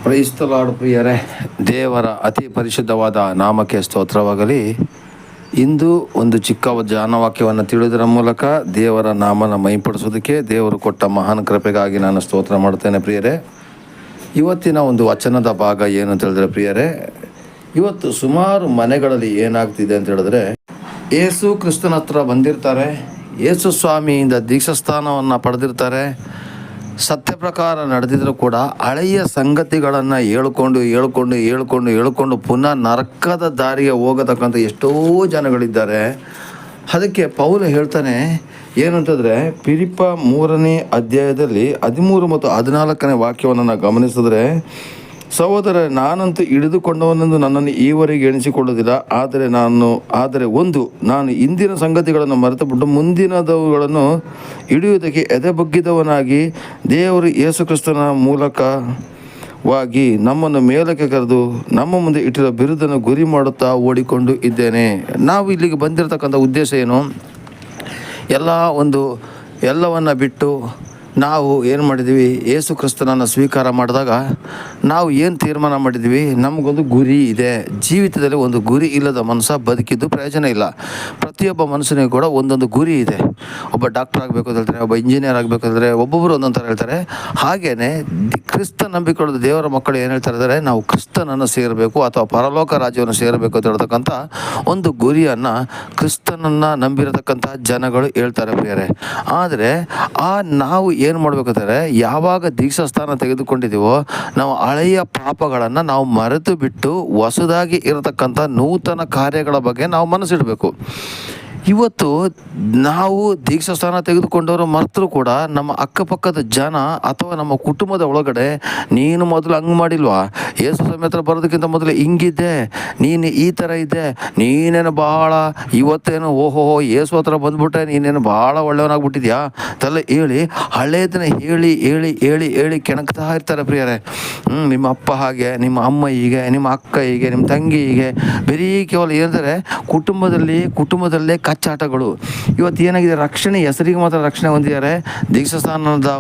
Praise the lord ಪ್ರಿಯರೇ, ದೇವರ ಅತಿ ಪರಿಶುದ್ಧವಾದ ನಾಮಕ್ಕೆ ಸ್ತೋತ್ರವಾಗಲಿ. ಇಂದು ಒಂದು ಚಿಕ್ಕ ಜಾನವಾಕ್ಯವನ್ನು ತಿಳಿದರ ಮೂಲಕ ದೇವರ ನಾಮನ ಮೈಪಡಿಸೋದಕ್ಕೆ ದೇವರು ಕೊಟ್ಟ ಮಹಾನ್ ಕೃಪೆಗಾಗಿ ನಾನು ಸ್ತೋತ್ರ ಮಾಡ್ತೇನೆ ಪ್ರಿಯರೇ. ಇವತ್ತಿನ ಒಂದು ವಚನದ ಭಾಗ ಏನು ಅಂತ ಹೇಳಿದ್ರೆ ಪ್ರಿಯರೇ, ಇವತ್ತು ಸುಮಾರು ಮನೆಗಳಲ್ಲಿ ಏನಾಗ್ತಿದೆ ಅಂತ ಹೇಳಿದ್ರೆ, ಯೇಸು ಕ್ರಿಸ್ತನ ಹತ್ರ ಬಂದಿರ್ತಾರೆ, ಯೇಸು ಸ್ವಾಮಿಯಿಂದ ದೀಕ್ಷಾಸ್ಥಾನವನ್ನು ಪಡೆದಿರ್ತಾರೆ, ಸತ್ಯ ಪ್ರಕಾರ ನಡೆದಿದ್ರು ಕೂಡ ಹಳೆಯ ಸಂಗತಿಗಳನ್ನು ಹೇಳ್ಕೊಂಡು ಪುನಃ ನರಕದ ದಾರಿಗೆ ಹೋಗತಕ್ಕಂಥ ಎಷ್ಟೋ ಜನಗಳಿದ್ದಾರೆ. ಅದಕ್ಕೆ ಪೌಲ ಹೇಳ್ತಾನೆ ಏನು ಅಂತಂದರೆ, ಫಿಲಿಪ್ಪ 3ನೇ ಅಧ್ಯಾಯದಲ್ಲಿ 13 ಮತ್ತು 14ನೇ ವಾಕ್ಯವನ್ನು ನಾವು ಗಮನಿಸಿದ್ರೆ, ಸಹೋದರ, ನಾನಂತೂ ಹಿಡಿದುಕೊಂಡವನೆಂದು ನನ್ನನ್ನು ಈವರೆಗೆ ಎಣಿಸಿಕೊಳ್ಳುವುದಿಲ್ಲ. ನಾನು ಇಂದಿನ ಸಂಗತಿಗಳನ್ನು ಮರೆತುಬಿಟ್ಟು ಮುಂದಿನದವುಗಳನ್ನು ಹಿಡಿಯುವುದಕ್ಕೆ ಎದೆಬಗ್ಗಿದವನಾಗಿ ದೇವರು ಯೇಸು ಕ್ರಿಸ್ತನ ಮೂಲಕವಾಗಿ ನಮ್ಮನ್ನು ಮೇಲಕ್ಕೆ ಕರೆದು ನಮ್ಮ ಮುಂದೆ ಇಟ್ಟಿರೋ ಬಿರುದನ್ನು ಗುರಿ ಮಾಡುತ್ತಾ ಓಡಿಕೊಂಡು ಇದ್ದೇನೆ. ನಾವು ಇಲ್ಲಿಗೆ ಬಂದಿರತಕ್ಕಂಥ ಉದ್ದೇಶ ಏನು? ಎಲ್ಲವನ್ನು ಬಿಟ್ಟು ನಾವು ಏನು ಮಾಡಿದ್ವಿ? ಯೇಸು ಕ್ರಿಸ್ತನನ್ನು ಸ್ವೀಕಾರ ಮಾಡಿದಾಗ ನಾವು ಏನು ತೀರ್ಮಾನ ಮಾಡಿದ್ವಿ? ನಮಗೊಂದು ಗುರಿ ಇದೆ. ಜೀವಿತದಲ್ಲಿ ಒಂದು ಗುರಿ ಇಲ್ಲದ ಮನುಷ್ಯ ಬದುಕಿದ್ದು ಪ್ರಯೋಜನ ಇಲ್ಲ. ಪ್ರತಿಯೊಬ್ಬ ಮನುಷ್ಯನಿಗೂ ಕೂಡ ಒಂದೊಂದು ಗುರಿ ಇದೆ. ಒಬ್ಬ ಡಾಕ್ಟರ್ ಆಗಬೇಕು ಅಂತ ಹೇಳ್ತಾರೆ, ಒಬ್ಬ ಇಂಜಿನಿಯರ್ ಆಗಬೇಕು ಅಂದರೆ ಒಬ್ಬೊಬ್ಬರು ಒಂದೊಂದು ಥರ ಹೇಳ್ತಾರೆ. ಹಾಗೆಯೇ ಕ್ರಿಸ್ತ ನಂಬಿಕೊಳ್ಳೋದು ದೇವರ ಮಕ್ಕಳು ಏನು ಹೇಳ್ತಾ ಇದ್ದಾರೆ? ನಾವು ಕ್ರಿಸ್ತನನ್ನು ಸೇರಬೇಕು ಅಥವಾ ಪರಲೋಕ ರಾಜ್ಯವನ್ನು ಸೇರಬೇಕು ಅಂತ ಹೇಳ್ತಕ್ಕಂಥ ಒಂದು ಗುರಿಯನ್ನು ಕ್ರಿಸ್ತನನ್ನು ನಂಬಿರತಕ್ಕಂಥ ಜನಗಳು ಹೇಳ್ತಾರೆ ಪ್ರಿಯರೇ. ಆದರೆ ನಾವು ಏನು ಮಾಡಬೇಕಂದ್ರೆ, ಯಾವಾಗ ದೀಕ್ಷಾಸ್ಥಾನ ತೆಗೆದುಕೊಂಡಿದ್ದೀವೋ ನಾವು ಹಳೆಯ ಪಾಪಗಳನ್ನು ನಾವು ಮರೆತು ಬಿಟ್ಟು ಹೊಸದಾಗಿ ಇರತಕ್ಕಂಥ ನೂತನ ಕಾರ್ಯಗಳ ಬಗ್ಗೆ ನಾವು ಮನಸ್ಸಿಡಬೇಕು. ಇವತ್ತು ನಾವು ದೀಕ್ಷಾಸ್ಥಾನ ತೆಗೆದುಕೊಂಡವರು ಮರೆತರೂ ಕೂಡ ನಮ್ಮ ಅಕ್ಕಪಕ್ಕದ ಜನ ಅಥವಾ ನಮ್ಮ ಕುಟುಂಬದ ಒಳಗಡೆ, ನೀನು ಮೊದಲು ಹಂಗೆ ಮಾಡಿಲ್ವಾ, ಯೇಸು ಸಮೇತ ಬರೋದಕ್ಕಿಂತ ಮೊದಲು ಹಿಂಗಿದ್ದೆ, ನೀನು ಈ ಥರ ಇದ್ದೆ, ನೀನೇನು ಭಾಳ ಇವತ್ತೇನು ಯೇಸು ಹತ್ರ ಬಂದ್ಬಿಟ್ಟೆ, ನೀನೇನು ಭಾಳ ಒಳ್ಳೆಯವನಾಗ್ಬಿಟ್ಟಿದ್ಯಾ ತಲೆ ಹೇಳಿ ಹಳೇದನ್ನ ಹೇಳಿ ಹೇಳಿ ಹೇಳಿ ಹೇಳಿ ಕೆಣಕ್ತಾ ಇರ್ತಾರೆ ಪ್ರಿಯರೇ. ನಿಮ್ಮ ಅಪ್ಪ ಹಾಗೆ, ನಿಮ್ಮ ಅಮ್ಮ ಹೀಗೆ, ನಿಮ್ಮ ಅಕ್ಕ ಹೀಗೆ, ನಿಮ್ಮ ತಂಗಿ ಹೀಗೆ, ಬರೀ ಕೇವಲ ಏನಂದರೆ ಕುಟುಂಬದಲ್ಲೇ ಕಚ್ಚಾಟಗಳು. ಇವತ್ತು ಏನಾಗಿದೆ? ರಕ್ಷಣೆ ಹೆಸರಿಗೆ ಮಾತ್ರ ರಕ್ಷಣೆ ಹೊಂದಿದ್ದಾರೆ, ದೀಕ್ಷಾಸ್ಥಾನದ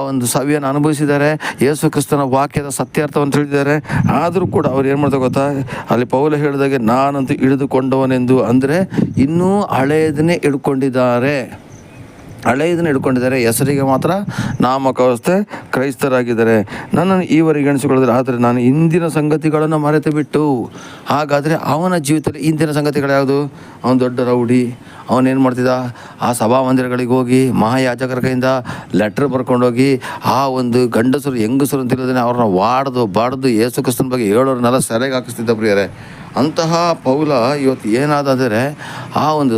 ಒಂದು ಸವಿಯನ್ನು ಅನುಭವಿಸಿದ್ದಾರೆ, ಯೇಸು ಕ್ರಿಸ್ತನ ವಾಕ್ಯದ ಸತ್ಯಾರ್ಥವನ್ನು ತಿಳಿದಿದ್ದಾರೆ. ಆದರೂ ಕೂಡ ಅವ್ರು ಏನು ಮಾಡ್ತಾರೆ ಗೊತ್ತಾ? ಅಲ್ಲಿ ಪೌಲ ಹೇಳಿದಾಗೆ, ನಾನಂತೂ ಹಿಡಿದುಕೊಂಡವನೆಂದು ಅಂದರೆ ಇನ್ನೂ ಹಳೆಯದನ್ನೇ ಹಿಡ್ಕೊಂಡಿದ್ದಾರೆ. ಹೆಸರಿಗೆ ಮಾತ್ರ ನಾಮಕಾವಸ್ಥೆ ಕ್ರೈಸ್ತರಾಗಿದ್ದಾರೆ. ನನ್ನನ್ನು ಈವರೆಗೆ ಎಣಿಸಿಕೊಳ್ಳಿದ್ರೆ, ಆದರೆ ನಾನು ಇಂದಿನ ಸಂಗತಿಗಳನ್ನು ಮರೆತು ಬಿಟ್ಟು. ಹಾಗಾದರೆ ಅವನ ಜೀವಿತದಲ್ಲಿ ಇಂದಿನ ಸಂಗತಿಗಳು ಯಾವುದು? ಅವನು ದೊಡ್ಡ ರೌಡಿ. ಅವನೇನು ಮಾಡ್ತಿದ್ದ? ಆ ಸಭಾಮಂದಿರಗಳಿಗೆ ಹೋಗಿ ಮಹಾಯಾಜಕರ ಕೈಯಿಂದ ಲೆಟ್ರ್ ಬರ್ಕೊಂಡೋಗಿ ಆ ಒಂದು ಗಂಡಸರು ಹೆಂಗಸರು ಅಂತಿಲ್ಲದೇ ಅವ್ರನ್ನ ಬಾಡ್ದು ಯೇಸು ಕ್ರಿಸ್ತನ ಬಗ್ಗೆ ಹೇಳೋರ್ನೆಲ್ಲ ಸೆರೆಗೆ ಹಾಕಿಸ್ತಿದ್ದ ಪ್ರಿಯರೇ. ಅಂತಹ ಪೌಲ ಇವತ್ತು ಏನಾದರೆ, ಆ ಒಂದು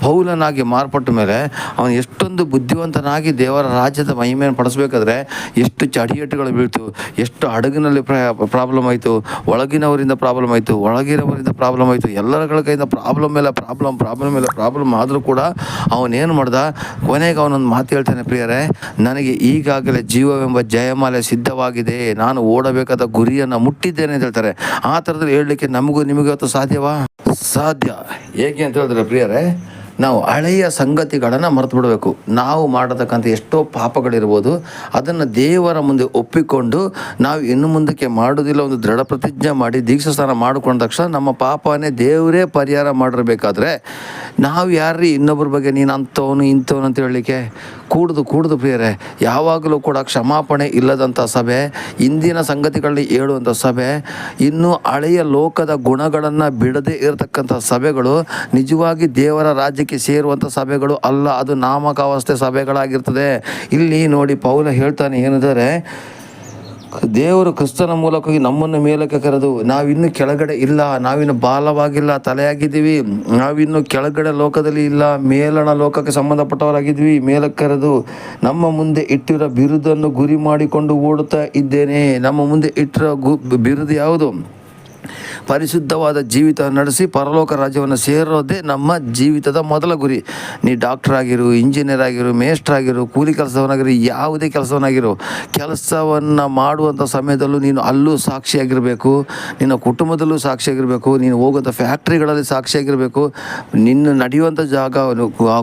ಪೌಲನಾಗಿ ಮಾರ್ಪಟ್ಟ ಮೇಲೆ ಅವನು ಎಷ್ಟೊಂದು ಬುದ್ಧಿವಂತನಾಗಿ ದೇವರ ರಾಜ್ಯದ ಮಹಿಮೆಯನ್ನು ಪಡಿಸ್ಬೇಕಾದ್ರೆ ಎಷ್ಟು ಚಡಿಯಟ್ಟುಗಳು ಬೀಳ್ತು, ಎಷ್ಟು ಹಡಗಿನಲ್ಲಿ ಪ್ರಾಬ್ಲಮ್ ಆಯಿತು, ಒಳಗಿನವರಿಂದ ಪ್ರಾಬ್ಲಮ್ ಆಯಿತು, ಒಳಗಿನವರಿಂದ ಪ್ರಾಬ್ಲಮ್ ಆಯಿತು, ಎಲ್ಲರ ಕೈಯಿಂದ ಪ್ರಾಬ್ಲಮ್ ಆದರೂ ಕೂಡ ಅವನೇನು ಮಾಡ್ದ? ಕೊನೆಗೆ ಅವನೊಂದು ಮಾತು ಹೇಳ್ತಾನೆ ಪ್ರಿಯರೇ, ನನಗೆ ಈಗಾಗಲೇ ಜೀವವೆಂಬ ಜಯಮಾಲೆ ಸಿದ್ಧವಾಗಿದೆ, ನಾನು ಓಡಬೇಕಾದ ಗುರಿಯನ್ನು ಮುಟ್ಟಿದ್ದೇನೆ ಅಂತ ಹೇಳ್ತಾರೆ. ಆ ಥರದಲ್ಲಿ ಹೇಳಲಿಕ್ಕೆ ನಿಮಗೆ ಇವತ್ತು ಸಾಧ್ಯವಾ? ಸಾಧ್ಯ. ಹೇಗೆ ಅಂತ ಹೇಳಿದ್ರೆ ಪ್ರಿಯರೇ, ನಾವು ಹಳೆಯ ಸಂಗತಿಗಳನ್ನು ಮರೆತು ಬಿಡಬೇಕು. ನಾವು ಮಾಡತಕ್ಕಂಥ ಎಷ್ಟೋ ಪಾಪಗಳಿರ್ಬೋದು, ಅದನ್ನು ದೇವರ ಮುಂದೆ ಒಪ್ಪಿಕೊಂಡು ನಾವು ಇನ್ನು ಮುಂದಕ್ಕೆ ಮಾಡೋದಿಲ್ಲ ಒಂದು ದೃಢ ಪ್ರತಿಜ್ಞೆ ಮಾಡಿ ದೀಕ್ಷಾಸ್ಥಾನ ಮಾಡಿಕೊಂಡ ತಕ್ಷಣ ನಮ್ಮ ಪಾಪವನ್ನೇ ದೇವರೇ ಪರಿಹಾರ ಮಾಡಿರಬೇಕಾದ್ರೆ ನಾವು ಯಾರ್ರೀ ಇನ್ನೊಬ್ಬರ ಬಗ್ಗೆ ನೀನು ಅಂಥವನು ಇಂಥವನು ಅಂತ ಹೇಳಲಿಕ್ಕೆ? ಕೂಡುದು ಪ್ರಿಯರೇ. ಯಾವಾಗಲೂ ಕೂಡ ಕ್ಷಮಾಪಣೆ ಇಲ್ಲದಂಥ ಸಭೆ, ಇಂದಿನ ಸಂಗತಿಗಳಲ್ಲಿ ಹೇಳುವಂಥ ಸಭೆ, ಇನ್ನೂ ಹಳೆಯ ಲೋಕದ ಗುಣಗಳನ್ನು ಬಿಡದೇ ಇರತಕ್ಕಂಥ ಸಭೆಗಳು ನಿಜವಾಗಿ ದೇವರ ರಾಜ್ಯಕ್ಕೆ ಸೇರುವಂಥ ಸಭೆಗಳು ಅಲ್ಲ. ಅದು ನಾಮಕಾವಸ್ಥೆ ಸಭೆಗಳಾಗಿರ್ತದೆ. ಇಲ್ಲಿ ನೋಡಿ ಪೌಲ ಹೇಳ್ತಾನೆ ಏನಿದ್ದಾರೆ, ದೇವರು ಕ್ರಿಸ್ತನ ಮೂಲಕವಾಗಿ ನಮ್ಮನ್ನು ಮೇಲಕ್ಕೆ ಕರೆದು, ನಾವಿನ್ನೂ ಕೆಳಗಡೆ ಇಲ್ಲ, ನಾವಿನ್ನು ಬಾಲವಾಗಿಲ್ಲ, ತಲೆಯಾಗಿದ್ದೀವಿ, ನಾವಿನ್ನು ಕೆಳಗಡೆ ಲೋಕದಲ್ಲಿ ಇಲ್ಲ, ಮೇಲಣ ಲೋಕಕ್ಕೆ ಸಂಬಂಧಪಟ್ಟವರಾಗಿದ್ವಿ, ಮೇಲಕ್ಕೆ ಕರೆದು ನಮ್ಮ ಮುಂದೆ ಇಟ್ಟಿರೋ ಬಿರುದನ್ನು ಗುರಿ ಮಾಡಿಕೊಂಡು ಓಡುತ್ತಾ ಇದ್ದೇನೆ. ನಮ್ಮ ಮುಂದೆ ಇಟ್ಟಿರೋ ಬಿರುದು ಯಾವುದು? ಪರಿಶುದ್ಧವಾದ ಜೀವಿತ ನಡೆಸಿ ಪರಲೋಕ ರಾಜ್ಯವನ್ನು ಸೇರೋದೇ ನಮ್ಮ ಜೀವಿತದ ಮೊದಲ ಗುರಿ. ನೀ ಡಾಕ್ಟರ್ ಆಗಿರು, ಇಂಜಿನಿಯರ್ ಆಗಿರು, ಮೇಸ್ಟ್ರ್ ಆಗಿರು, ಕೂಲಿ ಕೆಲಸವನ್ನಾಗಿರು, ಯಾವುದೇ ಕೆಲಸವನ್ನಾಗಿರು, ಕೆಲಸವನ್ನು ಮಾಡುವಂಥ ಸಮಯದಲ್ಲೂ ನೀನು ಅಲ್ಲೂ ಸಾಕ್ಷಿಯಾಗಿರಬೇಕು, ನಿನ್ನ ಕುಟುಂಬದಲ್ಲೂ ಸಾಕ್ಷಿಯಾಗಿರಬೇಕು, ನೀನು ಹೋಗುವಂಥ ಫ್ಯಾಕ್ಟ್ರಿಗಳಲ್ಲಿ ಸಾಕ್ಷಿಯಾಗಿರಬೇಕು, ನಿನ್ನ ನಡೆಯುವಂಥ ಜಾಗ,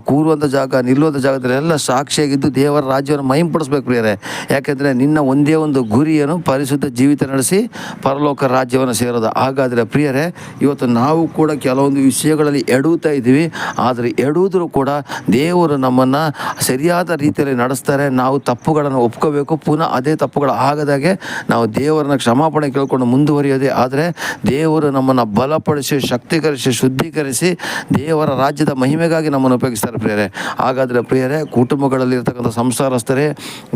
ಕೂರುವಂಥ ಜಾಗ, ನಿಲ್ಲುವಂಥ ಜಾಗದಲ್ಲೆಲ್ಲ ಸಾಕ್ಷಿಯಾಗಿದ್ದು ದೇವರ ರಾಜ್ಯವನ್ನು ಮಹಿಂಪಡಿಸ್ಬೇಕು ಪ್ರಿಯರೇ. ಯಾಕೆಂದರೆ ನಿನ್ನ ಒಂದೇ ಒಂದು ಗುರಿಯನ್ನು ಪರಿಶುದ್ಧ ಜೀವಿತ ನಡೆಸಿ ಪರಲೋಕ ರಾಜ್ಯವನ್ನು ಸೇರೋದು. ಹಾಗಾದರೆ ಪ್ರಿಯರೇ, ಇವತ್ತು ನಾವು ಕೂಡ ಕೆಲವೊಂದು ವಿಷಯಗಳಲ್ಲಿ ಎಡುತ್ತಾ ಇದ್ದೀವಿ. ಆದರೆ ಎಡುವುದರೂ ಕೂಡ ದೇವರು ನಮ್ಮನ್ನು ಸರಿಯಾದ ರೀತಿಯಲ್ಲಿ ನಡೆಸ್ತಾರೆ. ನಾವು ತಪ್ಪುಗಳನ್ನು ಒಪ್ಕೋಬೇಕು, ಪುನಃ ಅದೇ ತಪ್ಪುಗಳು ಆಗದಾಗೆ ನಾವು ದೇವರನ್ನ ಕ್ಷಮಾಪಣೆ ಕೇಳ್ಕೊಂಡು ಮುಂದುವರಿಯೋದೇ. ಆದರೆ ದೇವರು ನಮ್ಮನ್ನು ಬಲಪಡಿಸಿ, ಶಕ್ತೀಕರಿಸಿ, ಶುದ್ಧೀಕರಿಸಿ ದೇವರ ರಾಜ್ಯದ ಮಹಿಮೆಗಾಗಿ ನಮ್ಮನ್ನು ಉಪಯೋಗಿಸ್ತಾರೆ ಪ್ರಿಯರೇ. ಹಾಗಾದರೆ ಪ್ರಿಯರೇ, ಕುಟುಂಬಗಳಲ್ಲಿರ್ತಕ್ಕಂಥ ಸಂಸಾರಸ್ಥರೇ,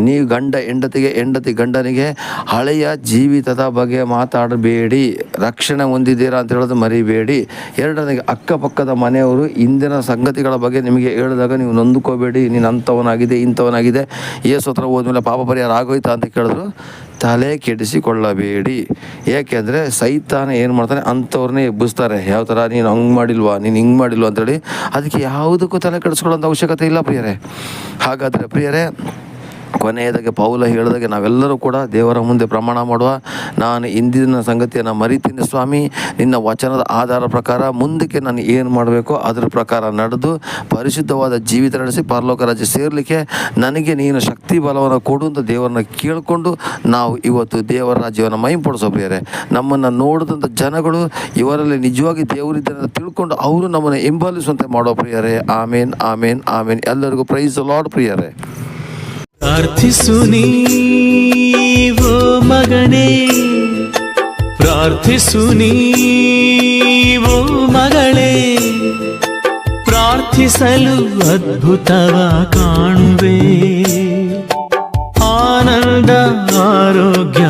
ನೀವು ಗಂಡ ಹೆಂಡತಿಗೆ, ಹೆಂಡತಿ ಗಂಡನಿಗೆ ಹಳೆಯ ಜೀವಿತದ ಬಗ್ಗೆ ಮಾತಾಡಬೇಡಿ. ರಕ್ಷಣೆ ಹೊಂದಿದ್ದೀರಾ ಅಂತ ಹೇಳೋದು ಮರಿಬೇಡಿ. ಎರಡನೇಗೆ, ಅಕ್ಕಪಕ್ಕದ ಮನೆಯವರು ಇಂದಿನ ಸಂಗತಿಗಳ ಬಗ್ಗೆ ನಿಮಗೆ ಹೇಳಿದಾಗ ನೀವು ನೊಂದ್ಕೋಬೇಡಿ. ನೀನು ಅಂಥವನಾಗಿದೆ, ಇಂಥವನಾಗಿದೆ, ಯೇಸು ಹತ್ರ ಹೋದ್ಮೇಲೆ ಪಾಪ ಪರಿಹಾರ ಆಗೋಯ್ತಾ ಅಂತ ಕೇಳಿದ್ರು ತಲೆ ಕೆಡಿಸಿಕೊಳ್ಳಬೇಡಿ. ಏಕೆಂದರೆ ಸೈತಾನ ಏನು ಮಾಡ್ತಾನೆ, ಅಂಥವ್ರನ್ನೇ ಎಬ್ಬಿಸ್ತಾರೆ. ಯಾವ ಥರ, ನೀನು ಹಂಗೆ ಮಾಡಿಲ್ವಾ, ನೀನು ಹಿಂಗೆ ಮಾಡಿಲ್ವಾ ಅಂತೇಳಿ. ಅದಕ್ಕೆ ಯಾವುದಕ್ಕೂ ತಲೆ ಕೆಡಿಸ್ಕೊಳ್ಳೋಂಥ ಅವಶ್ಯಕತೆ ಇಲ್ಲ ಪ್ರಿಯರೇ. ಹಾಗಾದರೆ ಪ್ರಿಯರೇ, ಕೊನೆಯದಾಗಿ ಪೌಲ ಹೇಳಿದಾಗೆ ನಾವೆಲ್ಲರೂ ಕೂಡ ದೇವರ ಮುಂದೆ ಪ್ರಮಾಣ ಮಾಡುವ, ನಾನು ಇಂದಿನ ಸಂಗತಿಯನ್ನು ಮರಿತೀನಿ ಸ್ವಾಮಿ, ನಿನ್ನ ವಚನದ ಆಧಾರ ಪ್ರಕಾರ ಮುಂದಕ್ಕೆ ನಾನು ಏನು ಮಾಡಬೇಕೋ ಅದರ ಪ್ರಕಾರ ನಡೆದು ಪರಿಶುದ್ಧವಾದ ಜೀವಿತ ನಡೆಸಿ ಪರಲೋಕ ರಾಜ್ಯ ಸೇರಲಿಕ್ಕೆ ನನಗೆ ನೀನು ಶಕ್ತಿ ಬಲವನ್ನು ಕೊಡು ಅಂತ ದೇವರನ್ನ ಕೇಳಿಕೊಂಡು ನಾವು ಇವತ್ತು ದೇವರ ರಾಜ್ಯವನ್ನು ಮಹಿಂಪಡಿಸೋ ಪ್ರಿಯರೇ. ನಮ್ಮನ್ನು ನೋಡಿದಂಥ ಜನಗಳು ಇವರಲ್ಲಿ ನಿಜವಾಗಿ ದೇವರಿದ್ದಾರೆ ತಿಳ್ಕೊಂಡು ಅವರು ನಮ್ಮನ್ನು ಹಿಂಬಾಲಿಸುವಂತೆ ಮಾಡೋ ಪ್ರಿಯರೇ. ಆಮೇನ್, ಆಮೇನ್, ಆಮೇನ್. ಎಲ್ಲರಿಗೂ ಪ್ರೈಸ್ ಲಾರ್ಡ್ ಪ್ರಿಯರೇ. ಪ್ರಾರ್ಥಿಸು ನೀವೋ ಮಗನೇ, ಪ್ರಾರ್ಥಿಸು ನೀವೋ ಮಗಳೇ, ಪ್ರಾರ್ಥಿಸಲು ಅದ್ಭುತವ ಕಾಣುವೆ, ಆನಂದ ಆರೋಗ್ಯ